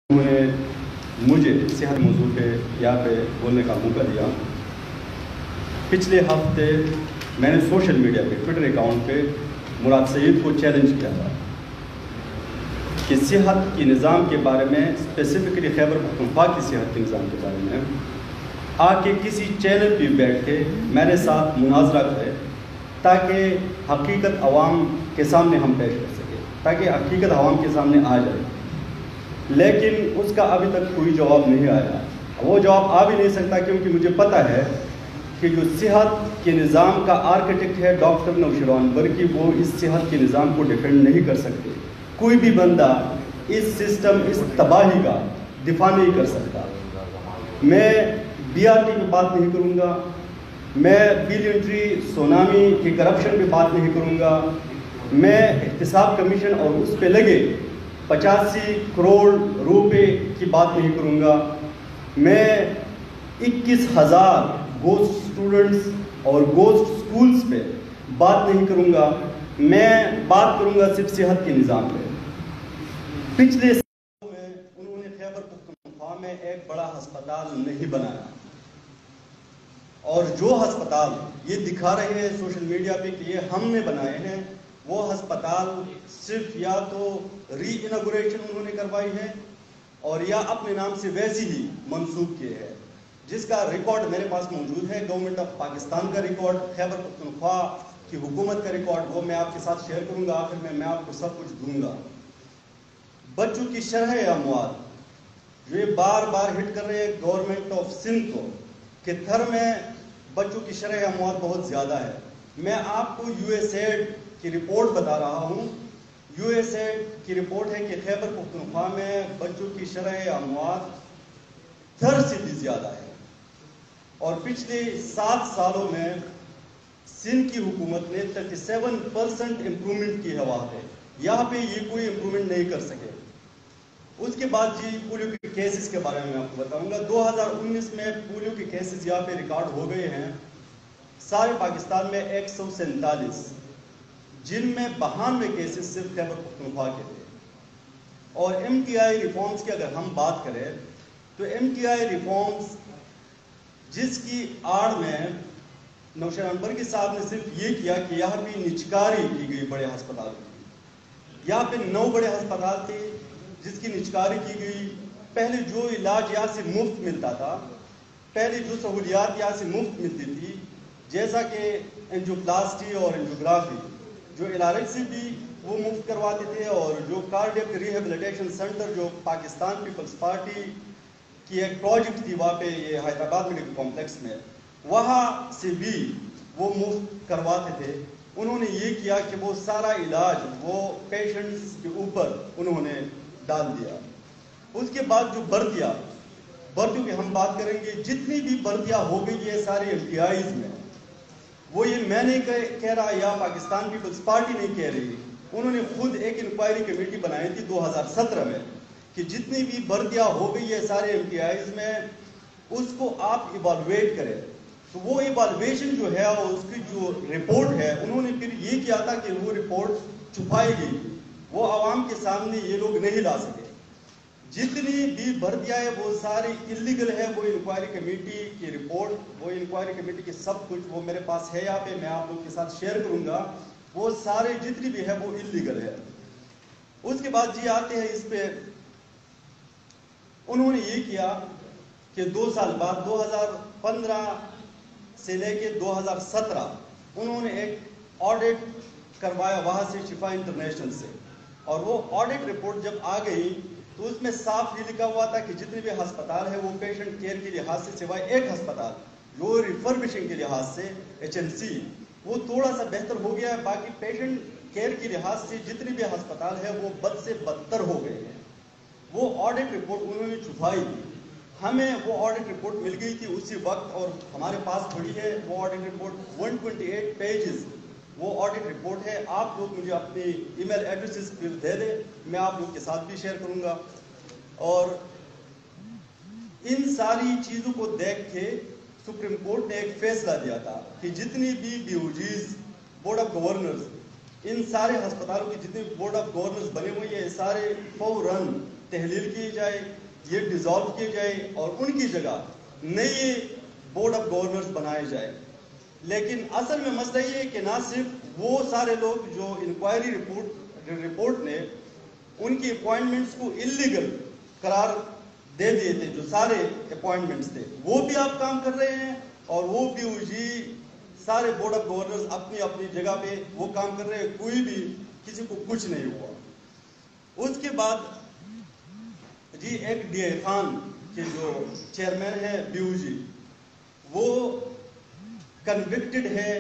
انہوں نے مجھے صحت موضوع پہ یہاں پہ بولنے کا موقع دیا۔ پچھلے ہفتے میں نے سوشل میڈیا پہ ٹویٹر اکاؤنٹ پہ مراد سعید کو چیلنج کیا تھا کہ صحت کی نظام کے بارے میں، اسپیسیفکلی خیبر پختونخوا کی صحت کے نظام کے بارے میں آ کے کسی چینل پہ بیٹھ کے میرے ساتھ مناظرہ کرے تاکہ حقیقت عوام کے سامنے ہم پیش کر سکیں، تاکہ حقیقت عوام کے سامنے آ جائے۔ لیکن اس کا ابھی تک کوئی جواب نہیں آیا۔ وہ جواب آ بھی نہیں سکتا کیونکہ مجھے پتہ ہے کہ جو صحت کے نظام کا آرکیٹیکٹ ہے ڈاکٹر نوشیر انور، وہ اس صحت کے نظام کو ڈیفینڈ نہیں کر سکتے۔ کوئی بھی بندہ اس سسٹم، اس تباہی کا دفاع نہیں کر سکتا۔ میں بی آر ٹی پہ بات نہیں کروں گا، میں بلین ٹری سونامی کی کرپشن پہ بات نہیں کروں گا، میں احتساب کمیشن اور اس پہ لگے 85 کروڑ روپے کی بات نہیں کروں گا، میں 21,000 گوسٹ اسٹوڈنٹس اور گوسٹ اسکولز پہ بات نہیں کروں گا، میں بات کروں گا صرف صحت کے نظام پہ۔ پچھلے سالوں میں انہوں نے خیبر پختونخوا میں ایک بڑا ہسپتال نہیں بنایا، اور جو ہسپتال یہ دکھا رہے ہیں سوشل میڈیا پہ کہ یہ ہم نے بنائے ہیں، وہ ہسپتال صرف یا تو ری انوگریشن انہوں نے کروائی ہے اور یا اپنے نام سے ویسی ہی منسوخ کیے ہیں، جس کا ریکارڈ میرے پاس موجود ہے۔ گورنمنٹ آف پاکستان کا ریکارڈ، خیبر پختونخوا کی حکومت کا ریکارڈ، وہ میں آپ کے ساتھ شیئر کروں گا، آخر میں آپ کو سب کچھ دوں گا۔ بچوں کی شرح اموات یہ بار بار ہٹ کر رہے ہیں گورنمنٹ آف سندھ کو کہ تھر میں بچوں کی شرح اموات بہت زیادہ ہے۔ میں آپ کو یو ایس ایڈ کی رپورٹ بتا رہا ہوں۔ یو ایس ایڈ کی رپورٹ ہے کہ خیبر پختونخوا میں بچوں کی شرح اموات تھر سے بھی زیادہ ہے، اور پچھلے 7 سالوں میں سندھ کی حکومت نے 37% امپرومنٹ کی ہے وہاں پہ۔ یہاں پہ یہ کوئی امپرومنٹ نہیں کر سکے۔ اس کے بعد پولیو کے کیسز کے بارے میں آپ کو بتاؤں گا۔ 2019 میں پولیو کے کیسز یہاں پہ ریکارڈ ہو گئے ہیں سارے پاکستان میں 147، جن میں 92 کیسز صرف خیبر پختونخوا کے تھے۔ اور ایم ٹی آئی ریفارمز کی اگر ہم بات کریں تو ایم ٹی آئی ریفارمز جس کی آڑ میں نوشیر انور صاحب نے صرف یہ کیا کہ یہاں پہ نچکاری کی گئی بڑے ہسپتال کی۔ یہاں پہ 9 بڑے ہسپتال تھے جس کی نچکاری کی گئی۔ پہلے جو علاج یہاں سے مفت ملتا تھا، پہلے جو سہولیات یہاں سے مفت ملتی تھی، جیسا کہ اینجیوپلاسٹی اور اینجیوگرافی، جو LRH سے بھی وہ مفت کرواتے تھے، اور جو کارڈیک ریہیبلیٹیشن سینٹر جو پاکستان پیپلز پارٹی کی ایک پروجیکٹ تھی وہاں پہ یہ حیدرآباد میڈیکل کمپلیکس میں، وہاں سے بھی وہ مفت کرواتے تھے۔ انہوں نے یہ کیا کہ وہ سارا علاج وہ پیشنٹس کے اوپر انہوں نے ڈال دیا۔ اس کے بعد جو بھرتیوں کی ہم بات کریں گے، جتنی بھی بھرتیاں ہو گئی ہے سارے MTIs میں، وہ یہ میں نہیں کہہ رہا یا پاکستان پیپلز پارٹی نہیں کہہ رہی، انہوں نے خود ایک انکوائری کمیٹی بنائی تھی 2017 میں کہ جتنی بھی بھرتیاں ہو گئی ہے سارے MTIs میں، اس کو آپ ایوالویٹ کریں۔ تو وہ ایوالویشن جو ہے اور اس کی جو رپورٹ ہے، انہوں نے پھر یہ کیا تھا کہ وہ رپورٹ چھپائی گئی، وہ عوام کے سامنے یہ لوگ نہیں لا سکے۔ جتنی بھی بھرتیاں ہیں وہ ساری اللیگل ہے۔ وہ انکوائری کمیٹی کی رپورٹ، وہ انکوائری کمیٹی کی سب کچھ وہ میرے پاس ہے یہاں پہ، میں آپ لوگ کے ساتھ شیئر کروں گا۔ وہ سارے جتنی بھی ہے وہ اللیگل ہے۔ اس کے بعد آتے ہیں اس پہ، انہوں نے یہ کیا کہ 2 سال بعد 2015 سے لے کے 2017 انہوں نے ایک آڈٹ کروایا وہاں سے شفا انٹرنیشنل سے، اور وہ آڈٹ رپورٹ جب آ گئی تو اس میں صاف یہ لکھا ہوا تھا کہ جتنے بھی ہسپتال ہے وہ پیشنٹ کیئر کے لحاظ سے، سوائے ایک ہسپتال جو ریفربشنگ کے لحاظ سے HNC، وہ تھوڑا سا بہتر ہو گیا ہے، باقی پیشنٹ کیئر کے لحاظ سے جتنے بھی ہسپتال ہے وہ بد سے بدتر ہو گئے ہیں۔ وہ آڈٹ رپورٹ انہوں نے چھپائی تھی، ہمیں وہ آڈٹ رپورٹ مل گئی تھی اسی وقت، اور ہمارے پاس پڑی ہے وہ آڈٹ رپورٹ 128 پیجز وہ آڈٹ رپورٹ ہے۔ آپ لوگ مجھے اپنی ای میل ایڈریسز دے دیں، میں آپ لوگ کے ساتھ بھی شیئر کروں گا۔ اور ان ساری چیزوں کو دیکھ کے سپریم کورٹ نے ایک فیصلہ دیا تھا کہ جتنی بھی BOGs، بورڈ آف گورنرز، ان سارے ہسپتالوں کی جتنے بورڈ آف گورنرز بنے ہوئے ہیں، سارے فوراً تحلیل کی جائے، یہ ڈیزالو کیے جائے اور ان کی جگہ نئی بورڈ آف گورنرز بنائے جائے. لیکن اصل میں مسئلہ یہ ہے کہ نہ صرف وہ سارے لوگ جو انکوائری رپورٹ نے ان کی اپوائنٹمنٹس کو انلیگل قرار دے دیے تھے، جو سارے اپوائنٹمنٹس تھے وہ بھی آپ کام کر رہے ہیں، اور وہ بھی سارے بورڈ آف گورنرز اپنی اپنی جگہ پہ وہ کام کر رہے ہیں، کوئی بھی کسی کو کچھ نہیں ہوا. اس کے بعد جی ایک ڈی اے خان کے جو چیئرمین ہے بیو جی، وہ کنوکٹڈ ہے،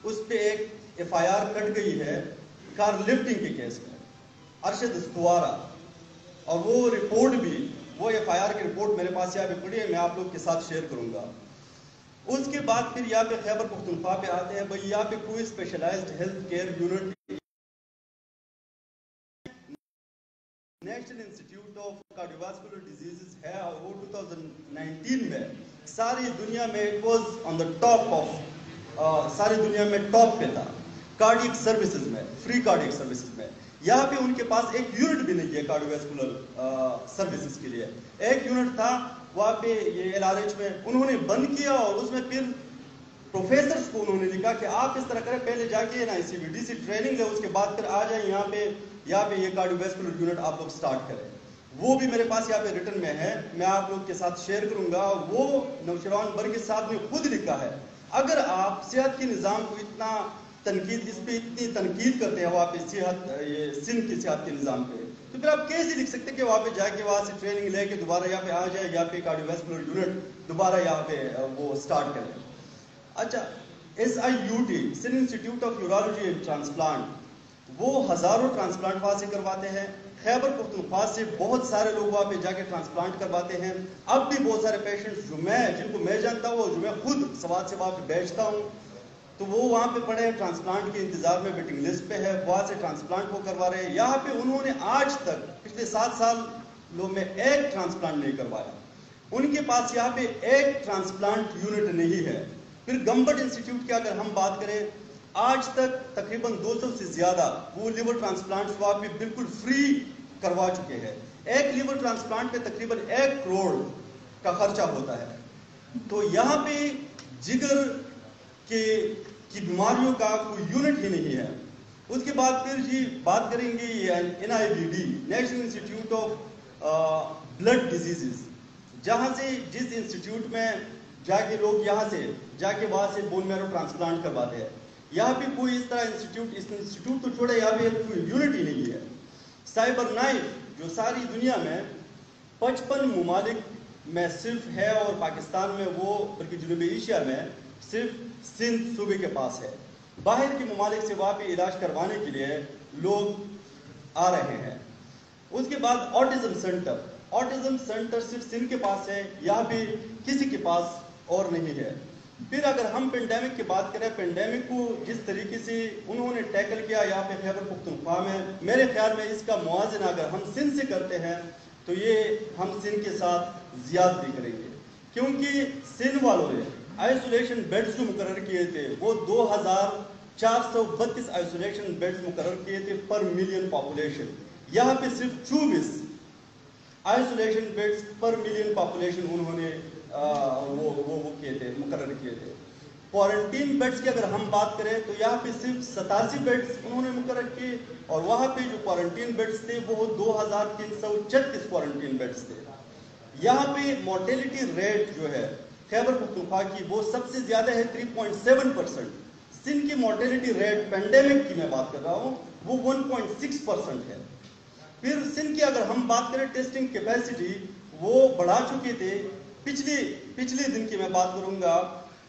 اس پہ ایک ایف آئی آر کٹ گئی ہے کار لفٹنگ کے کیس میں، ارشد استوارہ، اور وہ رپورٹ بھی، وہ ایف آئی آر کی رپورٹ میرے پاس یہاں پہ پڑی ہے، میں آپ لوگ کے ساتھ شیئر کروں گا. اس کے بعد پھر یہاں پہ خیبر پختونخوا پہ آتے ہیں. بھائی یہاں پہ کوئی specialized health care unit, national institute of cardiovascular diseases ہے، اور وہ 2019 میں ساری دنیا میں it was on the top of, ساری دنیا میں ٹاپ پہ تھا کارڈیک سروسز میں، فری کارڈیک سروسز میں. یہاں پہ ان کے پاس ایک یونٹ بھی نہیں ہے کارڈیوواسکولر سروسز کے لیے. ایک یونٹ تھا وہاں پہ یہ ایل آر ایچ میں، انہوں نے بند کیا، اور اس میں پھر پروفیسرز کو انہوں نے لکھا کہ آپ اس طرح کریں، پہلے جا کے نا C B D C training لے، اس کے بعد پھر آ جائیں یہاں پہ یہ کارڈیوواسکولر یونٹ آپ لوگ سٹارٹ کریں. وہ بھی میرے پاس یہاں پہ ریٹن میں ہے، میں آپ لوگ کے ساتھ شیئر کروں گا. اور وہ نوشیروان برگی صاحب نے خود لکھا ہے، اگر آپ صحت کے نظام کو اتنا تنقید، اس پہ اتنی تنقید کرتے ہیں وہاں پہ صحت، یہ سندھ کی صحت کے نظام پہ، تو پھر آپ کیسے لکھ سکتے کہ وہاں پہ جا کے وہاں سے ٹریننگ لے کے دوبارہ یہاں پہ آ جائے، یہاں پہ کارڈیوواسکولر یونٹ دوبارہ یہاں پہ وہ سٹارٹ کریں. اچھا، S I U T, Sindh institute of urology and transplant, وہ ہزاروں ٹرانسپلانٹ وہاں سے کرواتے ہیں. خیبر پختونخوا سے بہت سارے لوگ وہاں پہ جا کے ٹرانسپلانٹ کرواتے ہیں. اب بھی بہت سارے پیشنٹس جن کو میں جانتا ہوں، جو میں خود سوات سے وہاں پہ بیچتا ہوں، تو وہ وہاں پہ پڑے ہیں، ٹرانسپلانٹ کے انتظار میں، ویٹنگ لسٹ پہ ہے، وہاں سے ٹرانسپلانٹ وہ کروا رہے ہیں. یہاں پہ انہوں نے آج تک پچھلے 7 سالوں میں ایک ٹرانسپلانٹ نہیں کروایا. ان کے پاس یہاں پہ ایک ٹرانسپلانٹ یونٹ نہیں ہے. پھر گمبٹ انسٹیٹیوٹ کی اگر ہم بات کریں، آج تک تقریباً 200 سے زیادہ وہ لیور ٹرانسپلانٹس وہاں پہ بالکل فری کروا چکے ہیں. ایک لیور ٹرانسپلانٹ پہ تقریباً 1 کروڑ کا خرچہ ہوتا ہے. تو یہاں پہ جگر کی بیماریوں کا کوئی یونٹ ہی نہیں ہے. اس کے بعد پھر جی بات کریں گے N I B D, national institute of blood diseases, جہاں سے جس انسٹیٹیوٹ میں جا کے لوگ یہاں سے جا کے وہاں سے بون میرو ٹرانسپلانٹ کرواتے ہیں. یہاں پہ کوئی اس طرح انسٹیٹیوٹ تو چھوڑے، یہاں پہ کوئی یونٹ ہی نہیں ہے. سائبر نائف، جو ساری دنیا میں 55 ممالک میں صرف ہے، اور پاکستان میں وہ، بلکہ جنوبی ایشیا میں صرف سندھ صوبے کے پاس ہے. باہر کے ممالک سے وہاں پہ علاج کروانے کے لیے لوگ آ رہے ہیں. اس کے بعد آٹزم سینٹر صرف سندھ کے پاس ہے، یہاں پہ کسی کے پاس اور نہیں ہے. پھر اگر ہم پینڈیمک کی بات کریں، پینڈیمک کو جس طریقے سے انہوں نے ٹیکل کیا یہاں پہ خیبر پختونخوا میں، میرے خیال میں اس کا موازنہ اگر ہم سندھ سے کرتے ہیں تو یہ ہم سندھ کے ساتھ زیادتی کریں گے. کیونکہ سندھ والوں نے آئسولیشن بیڈز جو مقرر کیے تھے، وہ 2432 آئسولیشن بیڈز مقرر کیے تھے پر ملین پاپولیشن. یہاں پہ صرف 24 آئسولیشن بیڈز پر ملین پاپولیشن انہوں نے وہ کیے تھے، مقرر کیے تھے. کوارنٹین بیڈز کی اگر ہم بات کریں تو یہاں پہ صرف 87 بیڈز انہوں نے مقرر کیے، اور وہاں پہ جو کوارنٹین بیڈز تھے وہ 2336 کوارنٹین بیڈز تھے. یہاں پہ مورٹیلٹی ریٹ جو ہے خیبر پختونخوا کی وہ سب سے زیادہ ہے 3.7%. سندھ کی مورٹیلٹی ریٹ پینڈیمک کی میں بات کر رہا ہوں وہ 1.6% ہے. پھر سندھ کی اگر ہم بات کریں ٹیسٹنگ کیپیسٹی، وہ بڑھا چکے تھے. پچھلے دن کی میں بات کروں گا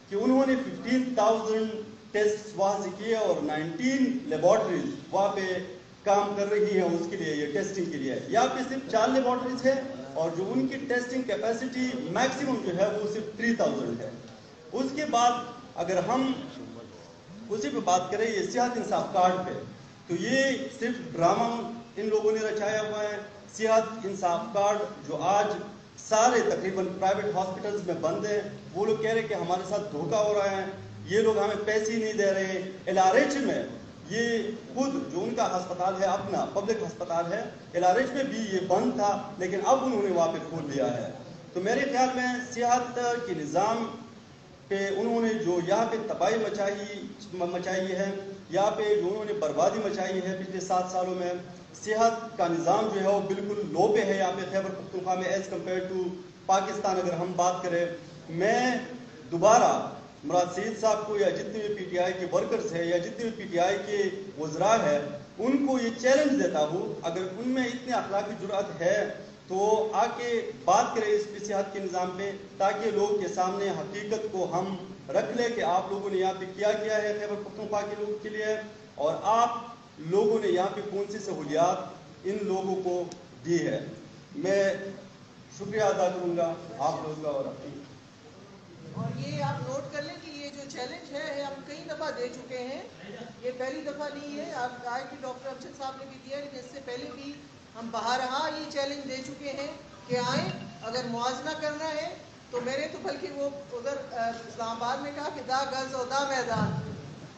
کہ انہوں نے 15,000 ٹیسٹ وہاں سے کیے، اور 19 لیبارٹریز وہاں پہ کام کر رہی ہیں اس کے لیے، یہ ٹیسٹنگ کے لیے. یہاں پہ صرف 4 لیبارٹریز ہے، اور جو ان کی ٹیسٹنگ کیپیسٹی میکسیمم جو ہے وہ صرف 3,000 ہے. اس کے بعد اگر ہم اسی پہ بات کریں یہ صحت انصاف کارڈ پہ، تو یہ صرف ڈرامہ ان لوگوں نے رچایا ہوا ہے. صحت انصاف کارڈ جو آج سارے تقریباً پرائیویٹ ہاسپٹلز میں بند ہیں، وہ لوگ کہہ رہے ہیں کہ ہمارے ساتھ دھوکہ ہو رہا ہے، یہ لوگ ہمیں پیسے ہی نہیں دے رہے. ایل آر ایچ میں یہ خود جو ان کا ہسپتال ہے اپنا پبلک ہسپتال ہے LRH میں بھی یہ بند تھا لیکن اب انہوں نے وہاں پہ کھول دیا ہے. تو میرے خیال میں صحت کے نظام پہ انہوں نے جو یہاں پہ تباہی مچائی ہے, یہاں پہ جو انہوں نے بربادی مچائی ہے پچھلے 7 سالوں میں, صحت کا نظام جو ہے وہ بالکل لو پہ ہے یہاں پہ خیبر پختونخوا میں ایز کمپیئر ٹو پاکستان. اگر ہم بات کریں, میں دوبارہ مراد سعید صاحب کو یا جتنے بھی PTI کے ورکرز ہیں یا جتنے بھی PTI کے وزراء ہیں ان کو یہ چیلنج دیتا ہوں, اگر ان میں اتنی اخلاقی جرأت ہے تو آ کے بات کریں اس پہ صحت کے نظام پہ, تاکہ لوگ کے سامنے حقیقت کو ہم رکھ لیں کہ آپ لوگوں نے یہاں پہ کیا ہے خیبر پختونخوا کے لوگوں کے لیے, اور آپ لوگوں نے یہاں پہ کون سی سہولیات ان لوگوں کو دی ہے. میں شکریہ ادا کروں گا آپ لوگوں کا اور اپنی. اور یہ آپ نوٹ کر لیں کہ یہ جو چیلنج ہے ہم کئی دفعہ دے چکے ہیں, یہ پہلی دفعہ نہیں ہے. آپ آج بھی ڈاکٹر امجد صاحب نے بھی دیا ہے, لیکن اس سے پہلے بھی ہم بہرحال یہ چیلنج دے چکے ہیں کہ آئیں, اگر موازنہ کرنا ہے تو میرے تو بلکہ وہ ادھر اسلام آباد میں کہا کہ دا گز و دا میدان,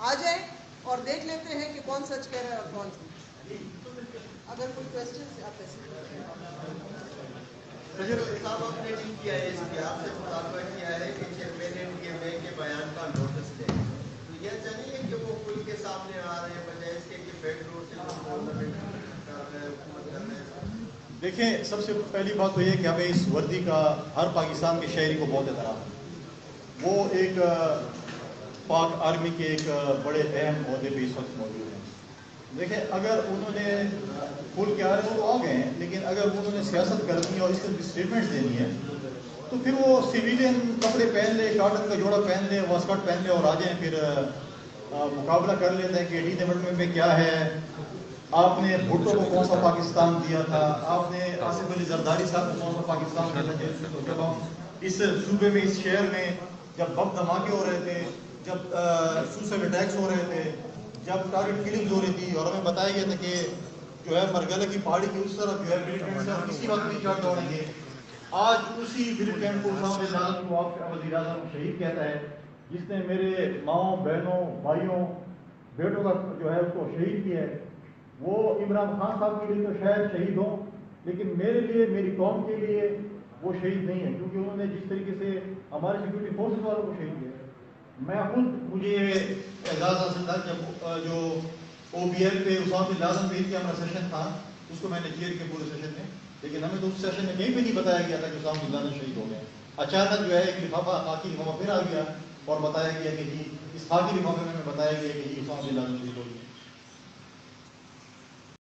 آ جائیں اور دیکھ لیتے ہیں کہ کون سچ کہہ رہا ہے اور کون سی. اگر کوئی کوشچن آپ صاحب آپ نے ٹھیک کیا ہے, اس کے آپ سے مطالبہ کیا ہے کہ چیئرمین کے بیان کا نوٹس لیں, تو یہ چاہیے کہ وہ کل کے سامنے آ رہے ہیں بجائے اس کے کہ بیک ڈور سے حکومت کر رہے ہیں. دیکھیں, سب سے پہلی بات تو یہ کہ ہمیں اس وردی کا ہر پاکستان کے شہری کو بہت احترام ہے. وہ ایک پاک آرمی کے ایک بڑے اہم عہدے پہ اس وقت موجود ہیں. دیکھیں, اگر انہوں نے کھول کے آ رہے ہیں وہ آ گئے ہیں, لیکن اگر انہوں نے سیاست کرنی ہے اور اس طرح کی اسٹیٹمنٹس دینی ہے تو پھر وہ سویلین کپڑے پہن لے, کاٹن کا جوڑا پہن لے, واسکٹ پہن لے اور آ جائیں. پھر مقابلہ کر لیتے ہیں کہ 18 امنڈمنٹ میں کیا ہے, آپ نے بھٹو کو کون سا پاکستان دیا تھا, آپ نے آصف علی زرداری صاحب کو کون سا پاکستان دیا تھا. جب ہم اس صوبے میں اس شہر میں جب بم دھماکے ہو رہے تھے, جب سوسائڈ اٹیکس ہو رہے تھے, جب ٹارگٹ کلنگ ہو رہی تھی اور ہمیں بتایا گیا تھا کہ جو ہے مرگلہ کی پہاڑی کی اس طرف جو ہے ملیٹنٹس ہیں کسی وقت بھی چڑھ دوڑیں گے, آج اسی ملیٹنٹ کو وزیر اعظم شہید کہتا ہے جس نے میرے ماؤں بہنوں بھائیوں بیٹوں کا جو ہے اس کو شہید کیا ہے. وہ عمران خان صاحب کے لیے تو شاید شہید ہوں, لیکن میرے لیے, میری قوم کے لیے وہ شہید نہیں ہے, کیونکہ انہوں نے جس طریقے سے ہمارے سیکورٹی فورسز والوں کو شہید کیا. میں خود مجھے اعزاز حاصل تھا جب جو OBL پہ اسامہ بن لادن پہ کا ہمارا سیشن تھا, اس کو میں نے چیئر کیا پورے سیشن میں, لیکن ہمیں تو اس سیشن میں کہیں بھی نہیں بتایا گیا تھا کہ اسامہ بن لادن شہید ہو گئے. اچانک جو ہے ایک لفافہ خاکی لفافہ پھر آ گیا اور بتایا گیا کہ جی اس خاکی لفافے میں بتایا گیا کہ جی اسامہ بن لادن شہید ہو گیا.